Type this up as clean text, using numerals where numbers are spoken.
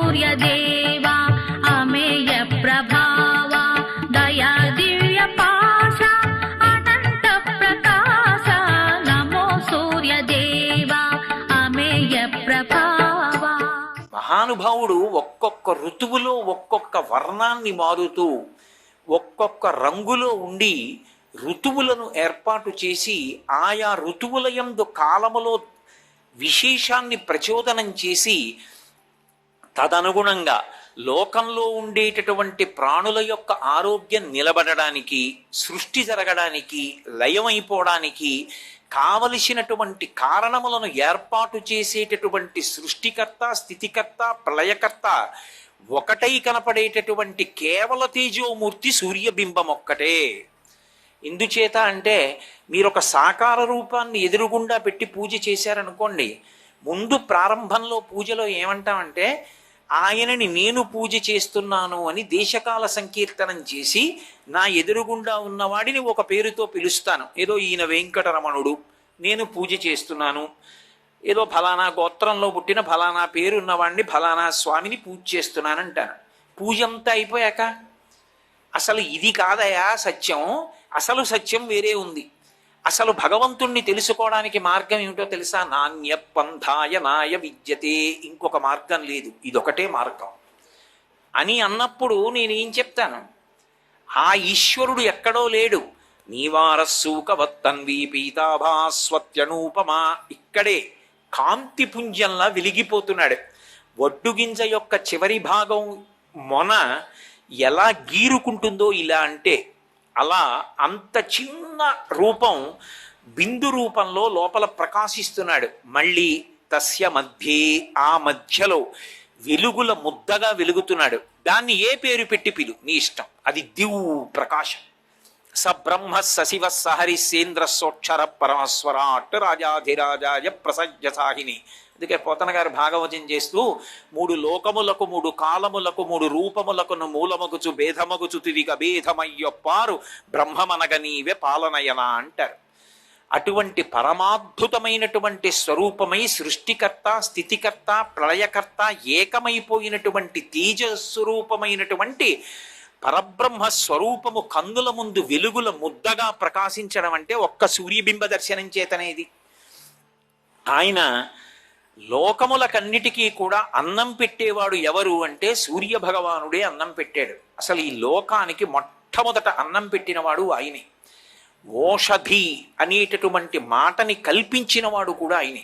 సూర్యదేవా అమేయ ప్రభావ దయా దివ్య పాశ అనంత ప్రకాశ నమో సూర్యదేవా అమేయ ప్రభావ. మహానుభావుడు ఒక్కొక్క ఋతువులో ఒక్కొక్క వర్ణాన్ని మారుతూ ఒక్కొక్క రంగులో ఉండి ఋతువులను ఏర్పాటు చేసి ఆయా ఋతువుల యందు కాలములో విశేషాన్ని ప్రచోదనం చేసి తదనుగుణంగా లోకంలో ఉండేటటువంటి ప్రాణుల యొక్క ఆరోగ్యం నిలబడడానికి, సృష్టి జరగడానికి, లయమైపోవడానికి కావలసినటువంటి కారణములను ఏర్పాటు చేసేటటువంటి సృష్టికర్త, స్థితికర్త, ప్రళయకర్త ఒకటై కనపడేటటువంటి కేవల తేజోమూర్తి సూర్యబింబం ఒక్కటే. ఎందుచేత అంటే మీరు ఒక సాకార రూపాన్ని ఎదురుగుండా పెట్టి పూజ చేశారనుకోండి, ముందు ప్రారంభంలో పూజలో ఏమంటామంటే ఆయనని నేను పూజ చేస్తున్నాను అని దేశకాల సంకీర్తనం చేసి నా ఎదురుగుండా ఉన్నవాడిని ఒక పేరుతో పిలుస్తాను. ఏదో ఈయన వెంకటరమణుడు, నేను పూజ చేస్తున్నాను, ఏదో ఫలానా గోత్రంలో పుట్టిన ఫలానా పేరున్నవాడిని ఫలానా స్వామిని పూజ చేస్తున్నానంటాను. పూజ అంతా అయిపోయాక అసలు ఇది కాదయా సత్యం, అసలు సత్యం వేరే ఉంది. అసలు భగవంతుణ్ణి తెలుసుకోవడానికి మార్గం ఏమిటో తెలుసా? నాణ్య పంథాయ నాయ విద్యతే, ఇంకొక మార్గం లేదు, ఇదొకటే మార్గం అని అన్నప్పుడు నేనేం చెప్తాను? ఆ ఈశ్వరుడు ఎక్కడో లేడు. నీవారస్సూకవత్తన్వీ పీతాభాస్వత్యనూపమా, ఇక్కడే కాంతిపుంజంలా వెలిగిపోతున్నాడు. వడ్డుగింజ యొక్క చివరి భాగం మొన ఎలా గీరుకుంటుందో ఇలా అంటే అలా అంత చిన్న రూపం బిందు రూపంలో లోపల ప్రకాశిస్తున్నాడు. మళ్ళీ తస్య మధ్యే, ఆ మధ్యలో వెలుగుల ముద్దగా వెలుగుతున్నాడు. దాన్ని ఏ పేరు పెట్టి పిలు, నీ ఇష్టం. అది దివు ప్రకాశం. స బ్రహ్మ సశివ సహరిసేంద్ర సోక్షర పరమస్వరాట్ రాజాధిరాజాయ ప్రసజ్య సాహిని. అందుకే పోతన గారు భాగవతం చేస్తూ 3 లోకములకు 3 కాలములకు 3 రూపములకును మూలమగుచు భేదమగుచు తిరిగ భేదమయ్యొప్పారు బ్రహ్మమనగ నీవే పాలనయన అంటారు. అటువంటి పరమాద్భుతమైనటువంటి స్వరూపమై సృష్టికర్త, స్థితికర్త, ప్రళయకర్త ఏకమైపోయినటువంటి తేజస్వరూపమైనటువంటి పరబ్రహ్మ స్వరూపము కందుల ముందు వెలుగుల ముద్దగా ప్రకాశించడం అంటే ఒక్క సూర్యబింబ దర్శనం చేతనేది. ఆయన లోకములకన్నిటికీ కూడా అన్నం పెట్టేవాడు ఎవరు అంటే సూర్య భగవానుడే అన్నం పెట్టాడు. అసలు ఈ లోకానికి మొట్టమొదట అన్నం పెట్టినవాడు ఆయనే. ఓషధి అనేటటువంటి మాటని కల్పించినవాడు కూడా ఆయనే.